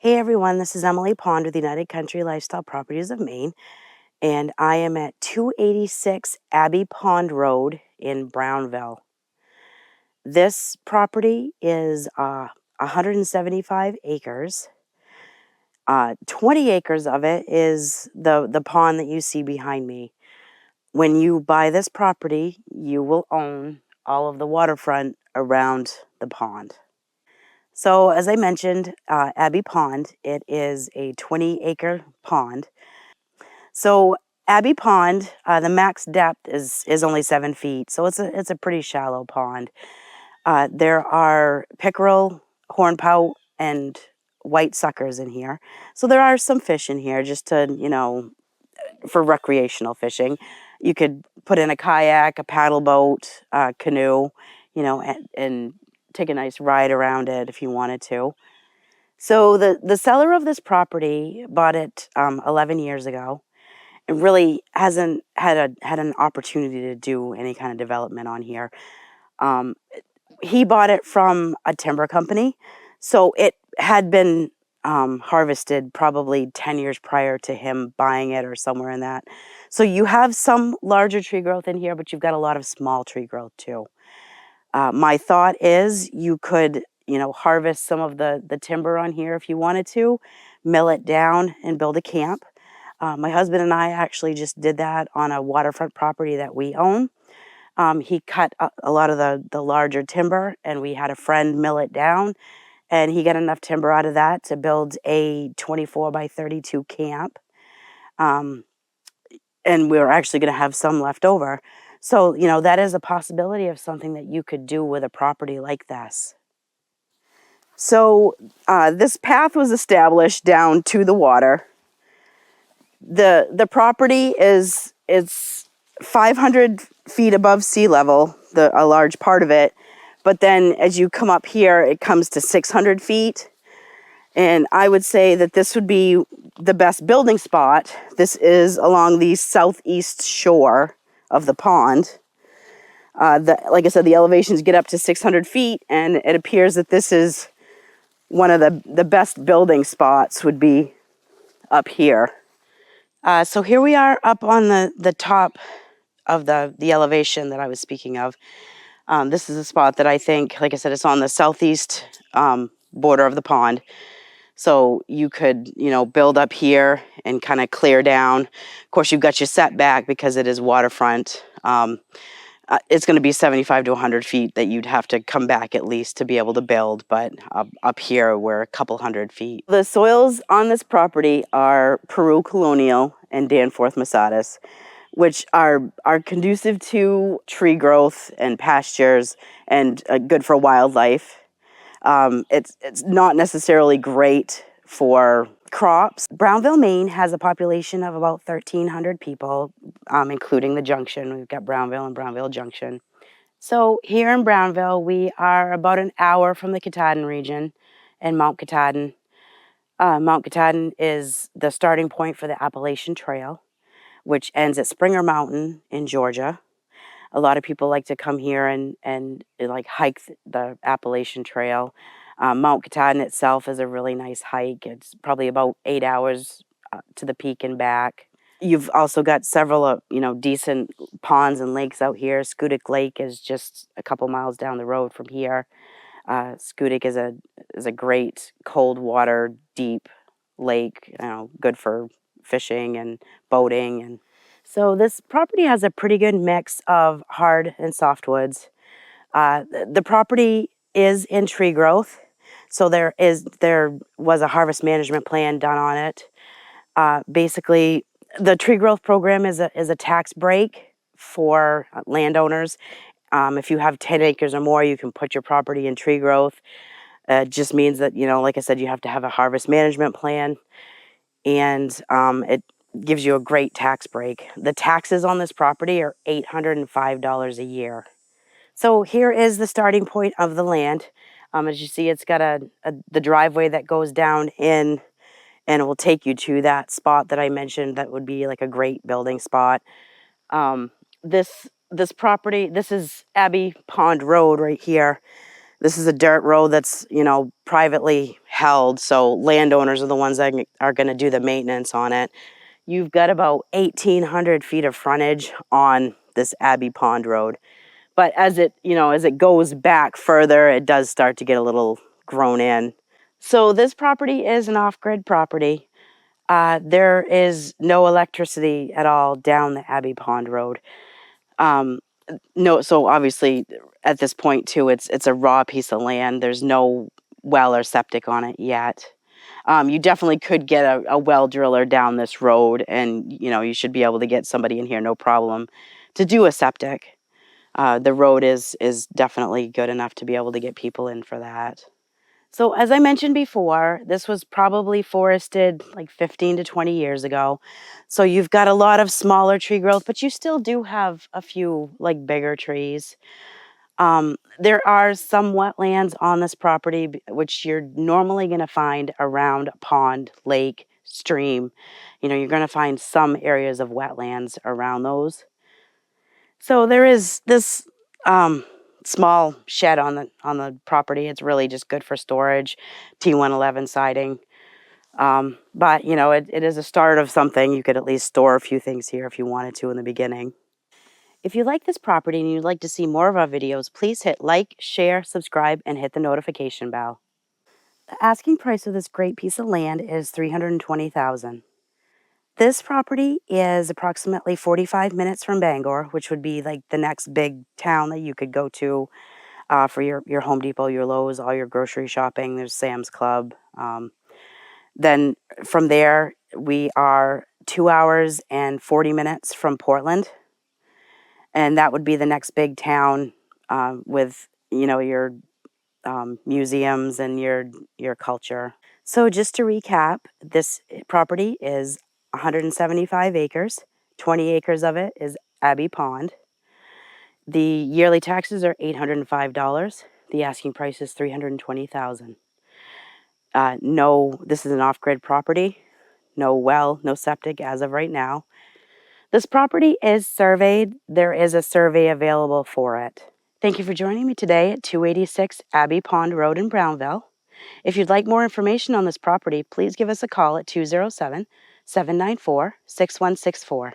Hey everyone, this is Abbee Pond with the United Country Lifestyle Properties of Maine, and I am at 286 Abbee Pond Road in Brownville. This property is 175 acres. 20 acres of it is the pond that you see behind me. When you buy this property, you will own all of the waterfront around the pond. So as I mentioned, Abbee Pond, it is a 20-acre pond. So Abbee Pond, the max depth is only 7 feet, so it's a pretty shallow pond. There are pickerel, hornpout, and white suckers in here. So there are some fish in here just to, for recreational fishing. You could put in a kayak, a paddle boat, a canoe, and take a nice ride around it if you wanted to. So the seller of this property bought it 11 years ago. It really hasn't had an opportunity to do any kind of development on here. Um, he bought it from a timber company, so it had been harvested probably 10 years prior to him buying it or somewhere in that. So you have some larger tree growth in here, but you've got a lot of small tree growth too. My thought is you could, harvest some of the timber on here if you wanted to, mill it down and build a camp. My husband and I actually just did that on a waterfront property that we own. He cut a lot of the larger timber, and we had a friend mill it down, and he got enough timber out of that to build a 24 by 32 camp. And we were actually going to have some left over. So, that is a possibility of something that you could do with a property like this. So, this path was established down to the water. The property is 500 feet above sea level, a large part of it. But then as you come up here, it comes to 600 feet. And I would say that this would be the best building spot. This is along the southeast shore of the pond. Like I said, the elevations get up to 600 feet, and it appears that this is one of the best building spots would be up here. So here we are up on the top of the elevation that I was speaking of. This is a spot that I think, like I said, it's on the southeast border of the pond. So you could, build up here and kind of clear down. Of course, you've got your setback because it is waterfront. It's going to be 75 to 100 feet that you'd have to come back at least to be able to build. But up here, we're a couple hundred feet. The soils on this property are Peru Colonial and Danforth Masadas, which are conducive to tree growth and pastures and good for wildlife. It's not necessarily great for crops. Brownville, Maine has a population of about 1,300 people, including the junction. We've got Brownville and Brownville Junction. So here in Brownville, we are about an hour from the Katahdin region and Mount Katahdin. Mount Katahdin is the starting point for the Appalachian Trail, which ends at Springer Mountain in Georgia. A lot of people like to come here and like hike the Appalachian Trail. Mount Katahdin itself is a really nice hike. It's probably about 8 hours to the peak and back. You've also got several, decent ponds and lakes out here. Schoodic Lake is just a couple miles down the road from here. Schoodic is a great cold water, deep lake, good for fishing and boating. And so this property has a pretty good mix of hard and softwoods. The property is in tree growth, so there was a harvest management plan done on it. Basically, the tree growth program is a tax break for landowners. If you have 10 acres or more, you can put your property in tree growth. It just means that, like I said, you have to have a harvest management plan, and it gives you a great tax break. The taxes on this property are $805 a year. So here is the starting point of the land. As you see, it's got the driveway that goes down in, and it will take you to that spot that I mentioned that would be like a great building spot. This property, this is Abbee Pond Road right here. This is a dirt road that's, privately held, so landowners are the ones that are going to do the maintenance on it. You've got about 1,800 feet of frontage on this Abbee Pond road. But as it goes back further, it does start to get a little grown in. So this property is an off-grid property. There is no electricity at all down the Abbee Pond road. No, so obviously at this point too, it's a raw piece of land. There's no well or septic on it yet. You definitely could get a well driller down this road, and you should be able to get somebody in here no problem to do a septic. The road is definitely good enough to be able to get people in for that. So as I mentioned before, this was probably forested like 15 to 20 years ago. So you've got a lot of smaller tree growth, but you still do have a few like bigger trees. There are some wetlands on this property, which you're normally going to find around a pond, lake, stream. You're going to find some areas of wetlands around those. So there is this small shed on the property. It's really just good for storage, T111 siding. But it is a start of something. You could at least store a few things here if you wanted to in the beginning. If you like this property and you'd like to see more of our videos, please hit like, share, subscribe, and hit the notification bell. The asking price of this great piece of land is $320,000. This property is approximately 45 minutes from Bangor, which would be like the next big town that you could go to for your Home Depot, your Lowe's, all your grocery shopping. There's Sam's Club. Then from there, we are 2 hours and 40 minutes from Portland. And that would be the next big town with, your museums and your culture. So just to recap, this property is 175 acres. 20 acres of it is Abbee Pond. The yearly taxes are $805. The asking price is $320,000. No, this is an off-grid property. No well, no septic as of right now. This property is surveyed. There is a survey available for it. Thank you for joining me today at 286 Abbee Pond Road in Brownville. If you'd like more information on this property, please give us a call at 207-794-6164.